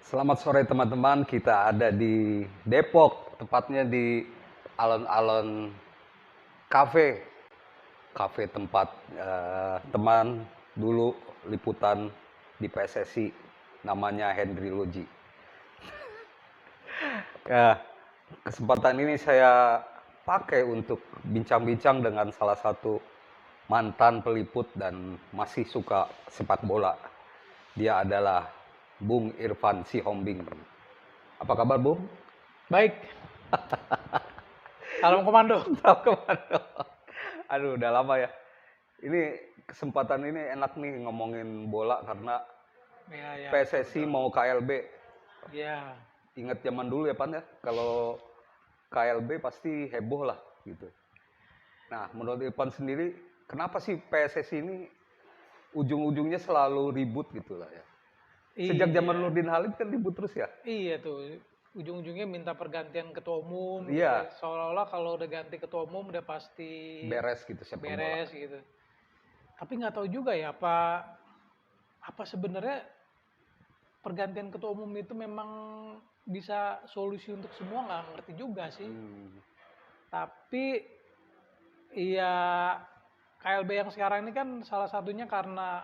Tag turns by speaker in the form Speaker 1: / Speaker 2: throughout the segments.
Speaker 1: Selamat sore teman-teman, kita ada di Depok, tepatnya di Alon-Alon Cafe. Cafe tempat teman dulu liputan di PSSI, namanya Henry Loji. Ya, kesempatan ini saya pakai untuk bincang-bincang dengan salah satu mantan peliput dan masih suka sepak bola. Dia adalah Bung Irfan Sihombing. Apa kabar, Bung?
Speaker 2: Baik, salam komando.
Speaker 1: Tahu kemana? Aduh, udah lama ya. Ini kesempatan ini enak nih ngomongin bola karena
Speaker 2: Ya, ya,
Speaker 1: PSSI
Speaker 2: betul.
Speaker 1: mau KLB.
Speaker 2: Ya,
Speaker 1: Ingat zaman dulu ya, Pan ya. Kalau KLB pasti heboh lah gitu. Nah, menurut Irfan sendiri, kenapa sih PSSI ini ujung-ujungnya selalu ribut gitu lah ya? Sejak zaman
Speaker 2: iya,
Speaker 1: Nurdin Halid kan ribut terus ya?
Speaker 2: iya tuh. Ujung-ujungnya minta pergantian ketua umum gitu
Speaker 1: Iya,
Speaker 2: ya. Seolah-olah kalau udah ganti ketua umum udah pasti
Speaker 1: beres gitu sepak bola.
Speaker 2: beres gitu. Tapi nggak tahu juga ya apa sebenarnya pergantian ketua umum itu memang bisa solusi untuk semua, nggak ngerti juga sih.
Speaker 1: Hmm,
Speaker 2: Tapi iya, KLB yang sekarang ini kan salah satunya karena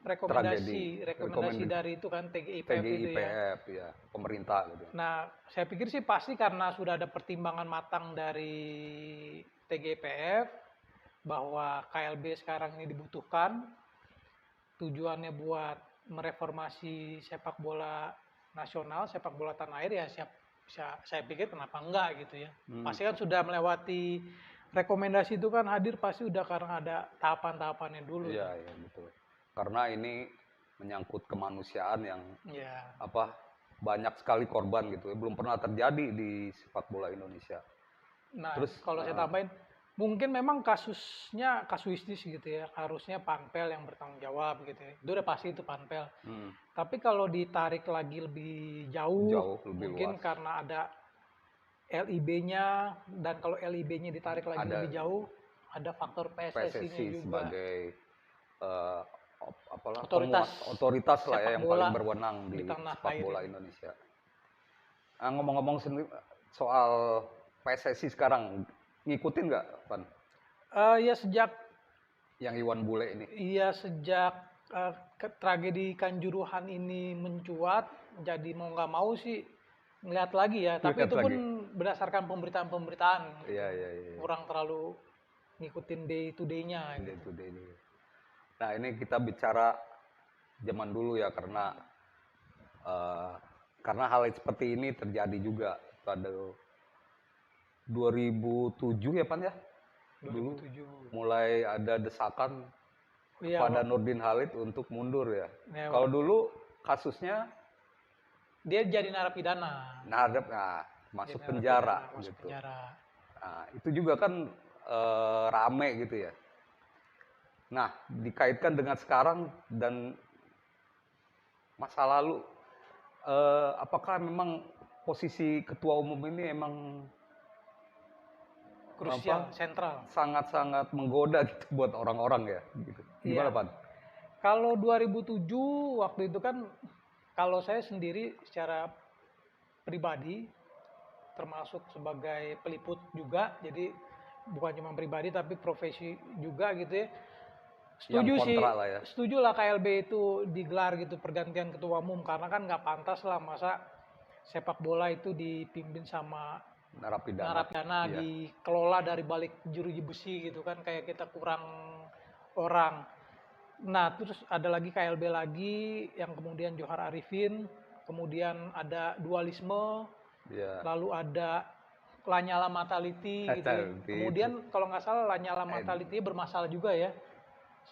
Speaker 1: tragedi,
Speaker 2: rekomendasi dari itu kan TGIPF itu ya.
Speaker 1: TGIPF ya, pemerintah gitu.
Speaker 2: Nah, saya pikir sih pasti karena sudah ada pertimbangan matang dari TGIPF bahwa KLB sekarang ini dibutuhkan, tujuannya buat mereformasi sepak bola nasional, sepak bola tanah air ya saya pikir kenapa enggak gitu ya.
Speaker 1: Hmm.
Speaker 2: Pasti kan sudah melewati rekomendasi itu kan hadir pasti udah karena ada tahapan-tahapannya dulu
Speaker 1: Iya,
Speaker 2: tuh.
Speaker 1: iya betul. Karena ini menyangkut kemanusiaan yang
Speaker 2: Ya.
Speaker 1: apa banyak sekali korban gitu. Belum pernah terjadi di sepak bola Indonesia.
Speaker 2: Nah,
Speaker 1: Terus
Speaker 2: kalau saya tambahin, mungkin memang kasusnya kasuistis gitu ya. Harusnya Panpel yang bertanggung jawab gitu ya. Itu udah pasti itu Panpel.
Speaker 1: hmm,
Speaker 2: Tapi kalau ditarik lagi lebih jauh,
Speaker 1: jauh lebih
Speaker 2: mungkin
Speaker 1: luas.
Speaker 2: karena ada LIB-nya, dan kalau LIB-nya ditarik lagi
Speaker 1: Ada
Speaker 2: lebih jauh, ada faktor PSSI-nya
Speaker 1: PSSI
Speaker 2: juga.
Speaker 1: sebagai eh, apalah
Speaker 2: Otoritas
Speaker 1: otoritas lah ya
Speaker 2: sepak
Speaker 1: yang paling
Speaker 2: bola
Speaker 1: berwenang
Speaker 2: di
Speaker 1: di
Speaker 2: tanah
Speaker 1: sepak
Speaker 2: air
Speaker 1: bola
Speaker 2: ini.
Speaker 1: Indonesia. Nah, ngomong-ngomong sendiri soal PSSI sekarang, ngikutin nggak, Pan?
Speaker 2: Ya sejak
Speaker 1: Yang Iwan Bule ini?
Speaker 2: Iya, sejak tragedi Kanjuruhan ini mencuat, jadi mau nggak mau sih ngeliat lagi ya. Tapi
Speaker 1: Lihat
Speaker 2: itu pun
Speaker 1: lagi.
Speaker 2: berdasarkan pemberitaan-pemberitaan gitu.
Speaker 1: Iya, iya, iya.
Speaker 2: Kurang terlalu ngikutin day to day-nya
Speaker 1: Day
Speaker 2: gitu.
Speaker 1: to day ini. Nah, ini kita bicara zaman dulu ya eh, karena hal seperti ini terjadi juga pada 2007 ya Pan ya. Dulu
Speaker 2: 2007.
Speaker 1: mulai ada desakan
Speaker 2: Iya,
Speaker 1: kepada Nurdin Halid untuk mundur ya.
Speaker 2: ya,
Speaker 1: Kalau dulu kasusnya
Speaker 2: dia jadi narapidana. Jadi
Speaker 1: masuk
Speaker 2: narapidana,
Speaker 1: penjara
Speaker 2: masuk
Speaker 1: gitu.
Speaker 2: penjara.
Speaker 1: Nah, itu juga kan rame gitu ya. Nah, dikaitkan dengan sekarang dan masa lalu, apakah memang posisi ketua umum ini emang
Speaker 2: Krusial, sentral.
Speaker 1: sangat-sangat menggoda gitu buat orang-orang ya gitu. Gimana,
Speaker 2: Iya.
Speaker 1: Pan?
Speaker 2: Kalau 2007 waktu itu kan, kalau saya sendiri secara pribadi termasuk sebagai peliput juga, jadi bukan cuma pribadi tapi profesi juga gitu ya.
Speaker 1: Yang
Speaker 2: Setuju sih,
Speaker 1: kontra lah ya,
Speaker 2: setuju lah KLB itu digelar gitu pergantian ketua umum, karena kan nggak pantas lah masa sepak bola itu dipimpin sama
Speaker 1: narapidana.
Speaker 2: narapidana,
Speaker 1: Iya.
Speaker 2: dikelola dari balik jeruji besi gitu kan, kayak kita kurang orang. Nah, terus ada lagi KLB lagi yang kemudian Johar Arifin, kemudian ada dualisme,
Speaker 1: Iya.
Speaker 2: lalu ada Lanyala Mataliti gitu ya.
Speaker 1: Itu.
Speaker 2: Kemudian kalau nggak salah Lanyala Mataliti bermasalah juga ya,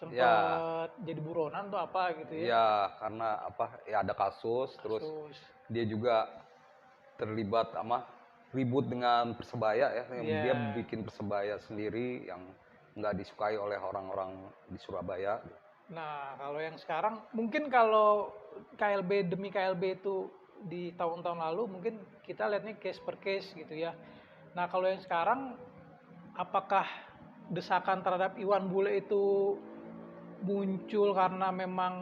Speaker 1: Ya,
Speaker 2: sempet jadi buronan tuh apa gitu ya,
Speaker 1: ya karena apa? Ya ada kasus, terus
Speaker 2: kasus.
Speaker 1: dia juga terlibat sama ribut dengan Persebaya ya, yang dia
Speaker 2: Ya,
Speaker 1: bikin Persebaya sendiri yang nggak disukai oleh orang-orang di Surabaya.
Speaker 2: nah kalau yang sekarang mungkin kalau KLB demi KLB itu di tahun-tahun lalu mungkin kita lihatnya case per case gitu ya. Nah kalau yang sekarang, apakah desakan terhadap Iwan Bule itu muncul karena memang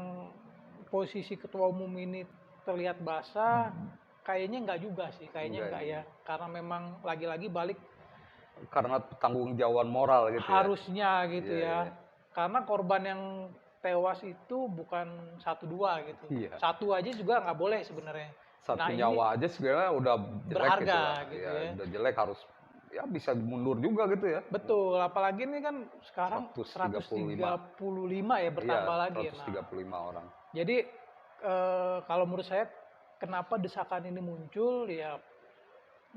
Speaker 2: posisi ketua umum ini terlihat basah, kayaknya enggak juga sih, kayaknya
Speaker 1: Enggak
Speaker 2: enggak ya. Karena memang lagi-lagi balik
Speaker 1: karena tanggung jawaban moral gitu ya.
Speaker 2: harusnya gitu
Speaker 1: Iya,
Speaker 2: ya.
Speaker 1: iya.
Speaker 2: Karena korban yang tewas itu bukan 1 2 gitu.
Speaker 1: Iya.
Speaker 2: Satu aja juga nggak boleh sebenarnya.
Speaker 1: Satu
Speaker 2: Nah ini
Speaker 1: nyawa aja sebenarnya udah jelek gitu lah.
Speaker 2: berharga gitu
Speaker 1: Ya,
Speaker 2: ya.
Speaker 1: udah jelek harus ya bisa mundur juga gitu ya.
Speaker 2: Betul, apalagi ini kan sekarang
Speaker 1: 135.
Speaker 2: 135 ya
Speaker 1: Iya,
Speaker 2: bertambah lagi ya. Nah,
Speaker 1: 135 orang.
Speaker 2: jadi kalau menurut saya kenapa desakan ini muncul ya,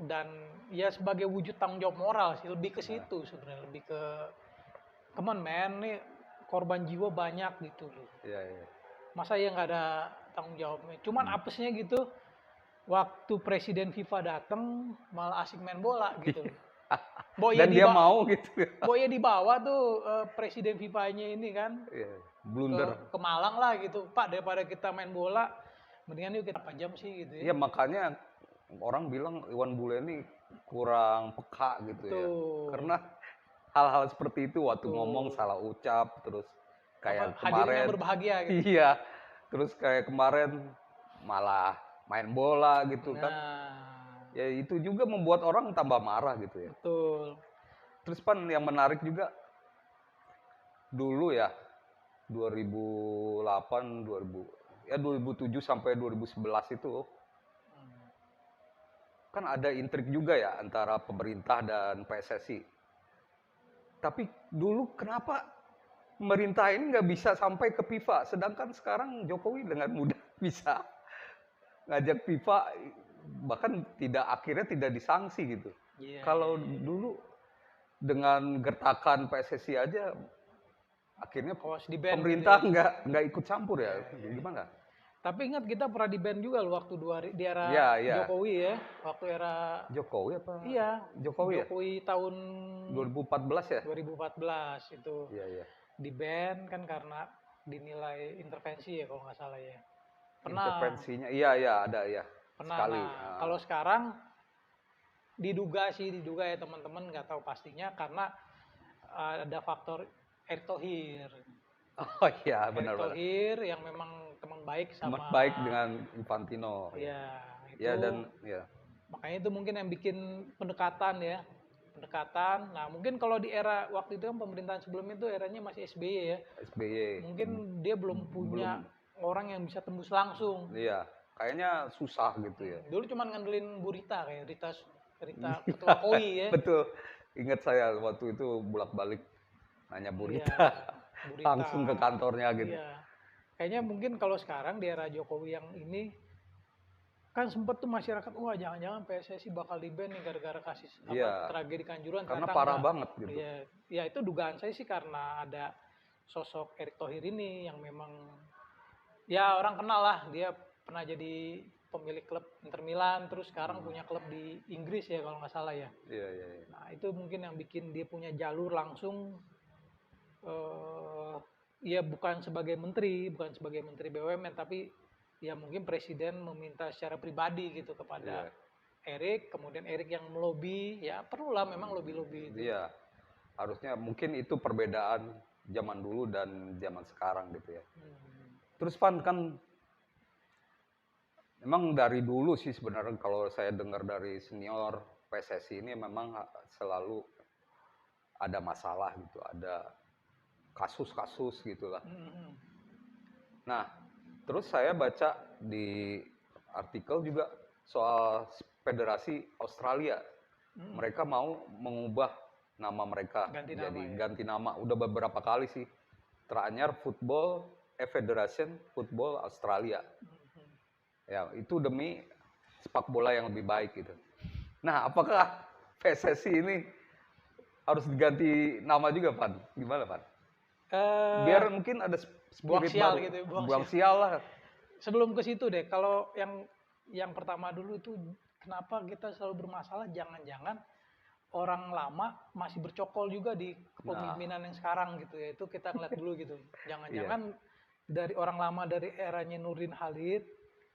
Speaker 2: dan ya sebagai wujud tanggung jawab moral sih, lebih ke situ sebenarnya, lebih ke come on man, nih korban jiwa banyak gitu loh.
Speaker 1: Iya, iya.
Speaker 2: Masa ya nggak ada tanggung jawabnya. Cuman apesnya gitu, waktu presiden FIFA datang malah asik main bola gitu loh. Boya
Speaker 1: Dan dia
Speaker 2: dibawa,
Speaker 1: mau gitu ya.
Speaker 2: Boya dibawa tuh presiden FIFA-nya ini kan
Speaker 1: Iya,
Speaker 2: ke,
Speaker 1: blunder.
Speaker 2: ke Malang lah gitu. Pak, daripada kita main bola, mendingan yuk kita 4 jam sih gitu
Speaker 1: Iya,
Speaker 2: ya.
Speaker 1: makanya orang bilang Iwan Bule ini kurang peka gitu ya.
Speaker 2: Tuh.
Speaker 1: Karena hal-hal seperti itu waktu
Speaker 2: Betul.
Speaker 1: ngomong salah ucap terus kayak
Speaker 2: Hadirin yang
Speaker 1: kemarin
Speaker 2: berbahagia gitu.
Speaker 1: iya, terus kayak kemarin malah main bola gitu kan.
Speaker 2: Nah,
Speaker 1: Ya itu juga membuat orang tambah marah gitu ya.
Speaker 2: betul.
Speaker 1: Terus Pan yang menarik juga dulu ya 2008 2000 ya 2007 sampai 2011 itu kan ada intrik juga ya antara pemerintah dan PSSI. Tapi dulu kenapa pemerintah ini nggak bisa sampai ke FIFA, sedangkan sekarang Jokowi dengan mudah bisa ngajak FIFA, bahkan akhirnya tidak disanksi gitu.
Speaker 2: Iya.
Speaker 1: Kalau dulu dengan gertakan PSSI aja, akhirnya
Speaker 2: Awas di ban
Speaker 1: pemerintah
Speaker 2: gitu
Speaker 1: nggak ikut campur ya, gimana?
Speaker 2: Tapi ingat kita pernah di ban juga loh waktu di era
Speaker 1: Iya, iya.
Speaker 2: Jokowi ya, waktu era
Speaker 1: Jokowi apa?
Speaker 2: iya,
Speaker 1: Jokowi ya?
Speaker 2: tahun
Speaker 1: 2014 ya?
Speaker 2: 2014 itu
Speaker 1: Iya, iya.
Speaker 2: di ban kan karena dinilai intervensi ya kalau nggak salah ya. Pernah.
Speaker 1: Intervensinya, iya, iya, ada ya.
Speaker 2: Pernah.
Speaker 1: Sekali.
Speaker 2: Nah, kalau sekarang diduga ya teman-teman, nggak tahu pastinya karena ada faktor Erick Thohir.
Speaker 1: Oh iya,
Speaker 2: Erick
Speaker 1: benar-benar.
Speaker 2: Thohir yang memang teman baik sama
Speaker 1: Teman baik dengan Infantino.
Speaker 2: ya itu.
Speaker 1: Ya dan ya.
Speaker 2: Makanya itu mungkin yang bikin pendekatan ya. Pendekatan. Nah, mungkin kalau di era waktu itu kan pemerintahan sebelum itu eranya masih SBY ya.
Speaker 1: SBY.
Speaker 2: Mungkin dia belum punya orang yang bisa tembus langsung.
Speaker 1: Iya, kayaknya susah gitu ya.
Speaker 2: Dulu cuma ngandelin Bu Rita kayak Rita ketua KOI ya.
Speaker 1: Betul. Ingat saya waktu itu bolak-balik nanya Bu
Speaker 2: Iya,
Speaker 1: Rita.
Speaker 2: Bu Rita.
Speaker 1: Langsung ke kantornya gitu.
Speaker 2: Iya. Kayaknya mungkin kalau sekarang di era Jokowi yang ini kan sempet tuh masyarakat, wah jangan-jangan PSSI bakal di-ban nih gara-gara kasus
Speaker 1: Iya.
Speaker 2: tragedi Kanjuruhan.
Speaker 1: Karena
Speaker 2: ternyata
Speaker 1: parah
Speaker 2: enggak.
Speaker 1: banget gitu.
Speaker 2: Iya, ya itu dugaan saya sih karena ada sosok Erick Thohir ini yang memang ya orang kenal lah, dia pernah jadi pemilik klub Inter Milan, terus sekarang punya klub di Inggris ya kalau nggak salah ya.
Speaker 1: Iya, iya, iya.
Speaker 2: Nah itu mungkin yang bikin dia punya jalur langsung, ya bukan sebagai menteri BUMN, tapi ya mungkin presiden meminta secara pribadi gitu kepada Erick, kemudian Erick yang melobi, ya perlulah memang lobby-lobby itu.
Speaker 1: Iya. Harusnya mungkin itu perbedaan zaman dulu dan zaman sekarang gitu ya. Terus Pan kan memang dari dulu sih sebenarnya kalau saya dengar dari senior PSSI ini memang selalu ada masalah gitu, ada kasus-kasus gitulah. Nah, terus saya baca di artikel juga soal Federasi Australia. Mereka mau mengubah nama mereka ganti nama. Udah beberapa kali sih. Teranyar Federation Football Australia. Ya, itu demi sepak bola yang lebih baik gitu. Nah, apakah PSSI ini harus diganti nama juga, Pan? Gimana, Pan? Biar mungkin ada
Speaker 2: buang
Speaker 1: spirit
Speaker 2: sial
Speaker 1: baru.
Speaker 2: gitu,
Speaker 1: Buang sial lah.
Speaker 2: Sebelum ke situ deh, kalau yang pertama dulu itu kenapa kita selalu bermasalah, jangan-jangan orang lama masih bercokol juga di kepemimpinan yang sekarang gitu ya. Itu kita ngeliat dulu gitu. Jangan-jangan dari orang lama dari eranya Nurdin Halid,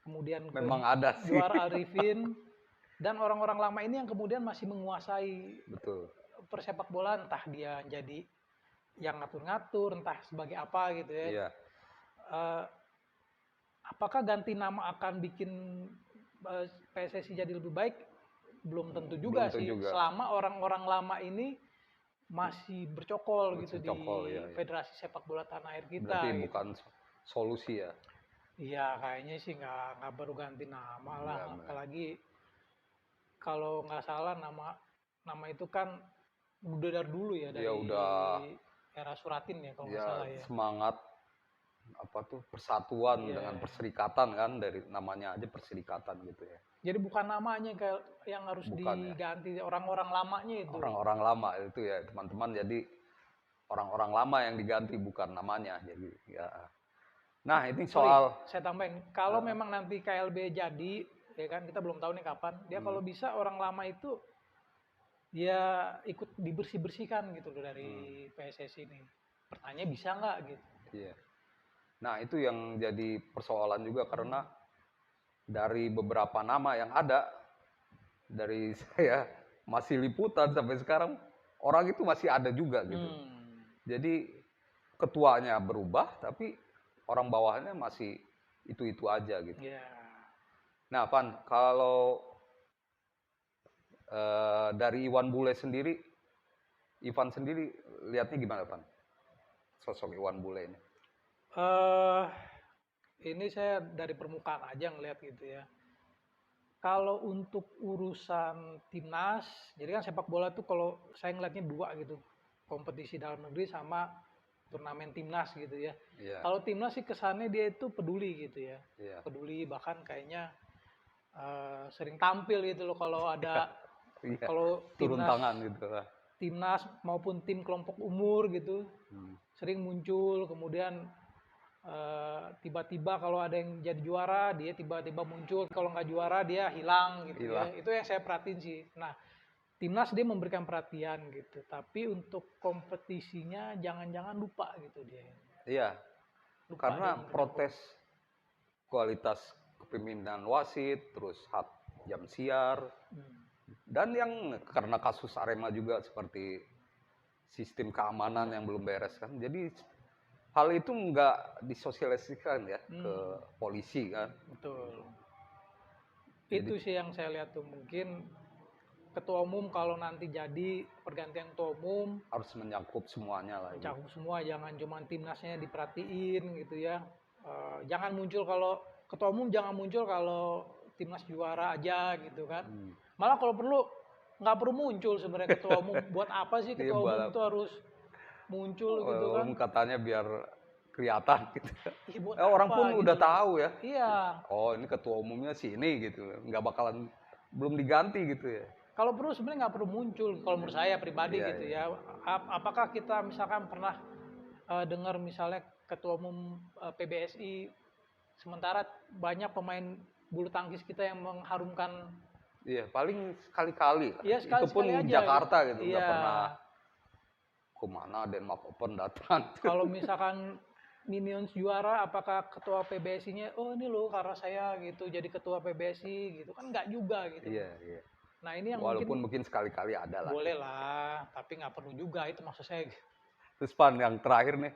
Speaker 2: kemudian
Speaker 1: memang ada sih.
Speaker 2: Anwar Arifin, dan orang-orang lama ini yang kemudian masih menguasai persepak bola, entah dia jadi yang ngatur-ngatur, entah sebagai apa gitu ya.
Speaker 1: Iya.
Speaker 2: apakah ganti nama akan bikin PSSI jadi lebih baik? Belum tentu juga
Speaker 1: Belum tentu
Speaker 2: sih.
Speaker 1: juga.
Speaker 2: Selama orang-orang lama ini masih bercokol gitu di
Speaker 1: Bercokol, ya.
Speaker 2: Federasi Sepak Bola Tanah Air kita.
Speaker 1: Berarti
Speaker 2: gitu.
Speaker 1: bukan solusi ya.
Speaker 2: Iya, kayaknya sih nggak baru ganti nama lah.
Speaker 1: Nggak.
Speaker 2: Apalagi kalau nggak salah nama itu kan udah dari dulu ya, dari
Speaker 1: Ya udah
Speaker 2: era Suratin ya kalau nggak
Speaker 1: ya
Speaker 2: salah ya.
Speaker 1: semangat apa tuh persatuan
Speaker 2: Iya.
Speaker 1: dengan perserikatan kan, dari namanya aja perserikatan gitu ya.
Speaker 2: Jadi bukan namanya yang harus
Speaker 1: Bukan ya.
Speaker 2: diganti, orang-orang lamanya itu.
Speaker 1: Orang-orang lama itu ya teman-teman, jadi orang-orang lama yang diganti bukan namanya, jadi ya. Nah ini
Speaker 2: Sorry,
Speaker 1: soal
Speaker 2: saya tambahin, kalau memang nanti KLB jadi, ya kan kita belum tahu nih kapan, dia kalau bisa orang lama itu dia ikut dibersih-bersihkan gitu loh dari PSSI ini. Pertanyaan bisa nggak gitu?
Speaker 1: iya. Nah itu yang jadi persoalan juga, karena dari beberapa nama yang ada, dari saya masih liputan sampai sekarang, orang itu masih ada juga gitu. Jadi ketuanya berubah tapi orang bawahnya masih itu aja gitu.
Speaker 2: Ya.
Speaker 1: Nah Pan, kalau dari Iwan Bule sendiri, Ivan sendiri lihatnya gimana Pan, sosok Iwan Bule ini?
Speaker 2: Ini saya dari permukaan aja ngeliat gitu ya. Kalau untuk urusan timnas, jadi kan sepak bola tuh kalau saya ngeliatnya dua gitu, kompetisi dalam negeri sama turnamen timnas gitu ya.
Speaker 1: Iya.
Speaker 2: Kalau timnas sih kesannya dia itu peduli gitu ya,
Speaker 1: Iya.
Speaker 2: peduli, bahkan kayaknya sering tampil gitu loh kalau ada
Speaker 1: Iya.
Speaker 2: kalau
Speaker 1: Turun
Speaker 2: timnas
Speaker 1: tangan gitu lah.
Speaker 2: timnas maupun tim kelompok umur gitu sering muncul, kemudian tiba-tiba kalau ada yang jadi juara dia tiba-tiba muncul, kalau nggak juara dia hilang gitu ya. Itu yang saya perhatiin sih. Nah, timnas dia memberikan perhatian gitu, tapi untuk kompetisinya jangan-jangan lupa gitu dia.
Speaker 1: Iya.
Speaker 2: Lupa
Speaker 1: Karena protes kualitas kepemimpinan wasit, terus hak jam siar, dan yang karena kasus Arema juga seperti sistem keamanan yang belum beres kan. Jadi hal itu nggak disosialisasikan ya ke polisi kan.
Speaker 2: Betul. Itu sih yang saya lihat tuh, mungkin ketua umum kalau nanti jadi pergantian ketua umum
Speaker 1: harus mencakup semuanya lah.
Speaker 2: mencakup semua, jangan cuma timnasnya diperhatiin gitu ya. Jangan muncul kalau ketua umum, jangan muncul kalau timnas juara aja gitu kan. Malah kalau perlu nggak perlu muncul sebenarnya ketua umum. Buat apa sih ketua umum itu harus muncul gitu kan?
Speaker 1: Katanya biar kelihatan gitu.
Speaker 2: Ya, buat
Speaker 1: orang
Speaker 2: apa,
Speaker 1: pun
Speaker 2: gitu
Speaker 1: udah
Speaker 2: loh.
Speaker 1: tahu ya.
Speaker 2: Iya.
Speaker 1: Oh ini ketua umumnya sini gitu, nggak bakalan belum diganti gitu ya.
Speaker 2: Kalau perlu sebenarnya nggak perlu muncul kalau menurut saya pribadi gitu ya. Apakah kita misalkan pernah dengar misalnya ketua umum PBSI, sementara banyak pemain bulu tangkis kita yang mengharumkan.
Speaker 1: Iya, paling sekali-kali.
Speaker 2: Iya,
Speaker 1: itu pun
Speaker 2: sekali-sekali aja,
Speaker 1: Jakarta gitu, nggak
Speaker 2: iya.
Speaker 1: pernah kemana Denmark Open datang.
Speaker 2: Kalau misalkan Minions juara, apakah ketua PBSI-nya, oh ini loh karena saya gitu jadi ketua PBSI gitu kan, nggak juga gitu.
Speaker 1: Iya, iya.
Speaker 2: Nah ini yang
Speaker 1: walaupun mungkin sekali-kali ada lah.
Speaker 2: boleh lah, tapi nggak perlu juga, itu maksud saya.
Speaker 1: Terus Pan, yang terakhir nih,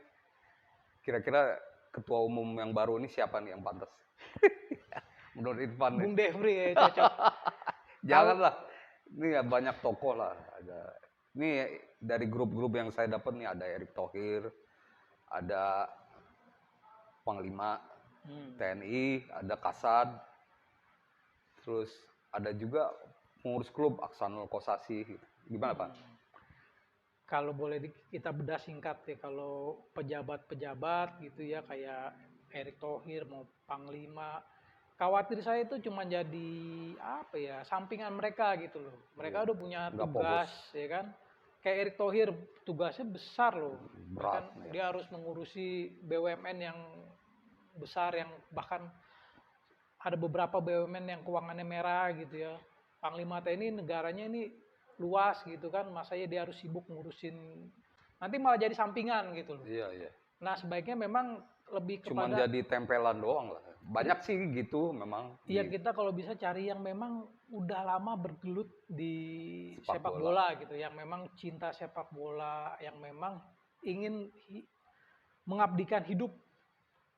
Speaker 1: kira-kira ketua umum yang baru ini siapa nih yang pantas? Menurut Irfan nih.
Speaker 2: Bung Devri ya cocok.
Speaker 1: Janganlah, ini ya banyak tokoh lah. Ini dari grup-grup yang saya dapat nih, ada Erick Thohir, ada Panglima TNI, ada Kasad, terus ada juga pengurus klub Aksanul Kossasi. Gimana Pak?
Speaker 2: Kalau boleh kita bedah singkat ya, kalau pejabat-pejabat gitu ya kayak Erick Thohir mau Panglima, khawatir saya itu cuma jadi apa ya, sampingan mereka gitu loh. Mereka udah punya tugas ya kan. Kayak Erick Thohir tugasnya besar loh.
Speaker 1: Berat,
Speaker 2: kan dia harus mengurusi BUMN yang besar, yang bahkan ada beberapa BUMN yang keuangannya merah gitu ya. Panglima TNI negaranya ini luas gitu kan, masanya dia harus sibuk ngurusin, nanti malah jadi sampingan gitu loh.
Speaker 1: Iya, iya.
Speaker 2: Nah sebaiknya memang lebih kepada
Speaker 1: cuman jadi tempelan doang lah. Banyak sih gitu memang.
Speaker 2: Iya, kita kalau bisa cari yang memang udah lama bergelut di sepak bola gitu, yang memang cinta sepak bola, yang memang ingin mengabdikan hidup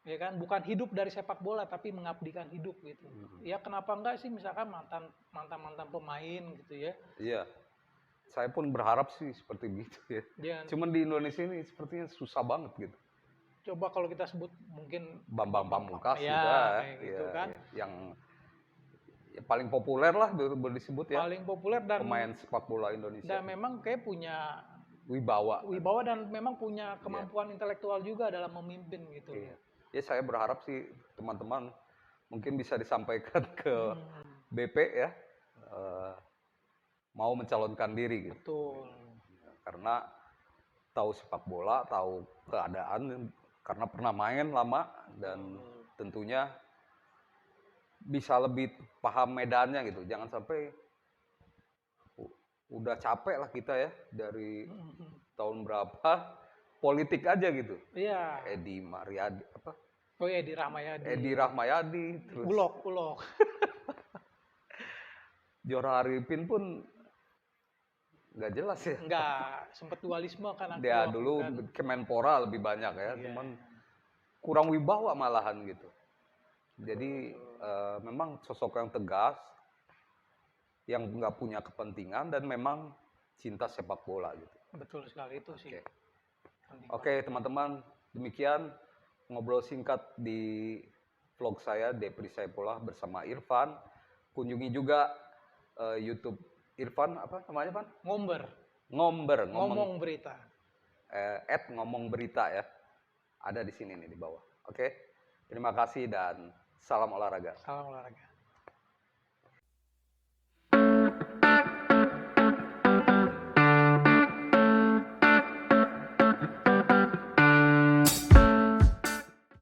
Speaker 2: ya kan, bukan hidup dari sepak bola tapi mengabdikan hidup gitu. Ya kenapa enggak sih misalkan mantan pemain gitu ya.
Speaker 1: Iya, saya pun berharap sih seperti gitu ya.
Speaker 2: Dia
Speaker 1: Cuman di Indonesia ini sepertinya susah banget gitu.
Speaker 2: coba kalau kita sebut mungkin
Speaker 1: Bambang Pamungkas
Speaker 2: ya
Speaker 1: juga
Speaker 2: kayak gitu
Speaker 1: ya,
Speaker 2: kan.
Speaker 1: yang ya paling populer lah boleh disebut ya,
Speaker 2: Paling populer
Speaker 1: pemain sepak bola Indonesia.
Speaker 2: dan memang kayak punya
Speaker 1: Wibawa.
Speaker 2: wibawa dan memang punya
Speaker 1: Iya.
Speaker 2: kemampuan intelektual juga dalam memimpin gitu.
Speaker 1: Iya. Ya saya berharap sih teman-teman mungkin bisa disampaikan ke BP ya, mau mencalonkan diri gitu.
Speaker 2: Betul.
Speaker 1: Karena tahu sepak bola, tahu keadaan, karena pernah main lama dan tentunya bisa lebih paham medannya gitu. Jangan sampai udah capek lah kita ya dari tahun berapa politik aja gitu.
Speaker 2: Iya.
Speaker 1: Edi Mariadi apa?
Speaker 2: Oh ya, di Rahmayadi.
Speaker 1: Edi Rahmayadi, terus
Speaker 2: Ulok.
Speaker 1: Jora Arifin pun nggak jelas ya.
Speaker 2: Enggak, sempet dualisme kan
Speaker 1: Dia
Speaker 2: waktu
Speaker 1: dulu
Speaker 2: kan.
Speaker 1: Kemenpora lebih banyak ya,
Speaker 2: Iya.
Speaker 1: cuman kurang wibawa malahan gitu. Jadi memang sosok yang tegas, yang nggak punya kepentingan dan memang cinta sepak bola gitu.
Speaker 2: Betul sekali itu sih.
Speaker 1: Oke teman-teman, demikian ngobrol singkat di vlog saya Depri Saipullah bersama Irfan. Kunjungi juga YouTube Irfan apa namanya Pan?
Speaker 2: Ngomong berita.
Speaker 1: @ngomong berita ya. Ada di sini nih di bawah. Oke. Terima kasih dan salam olahraga.
Speaker 2: Salam olahraga.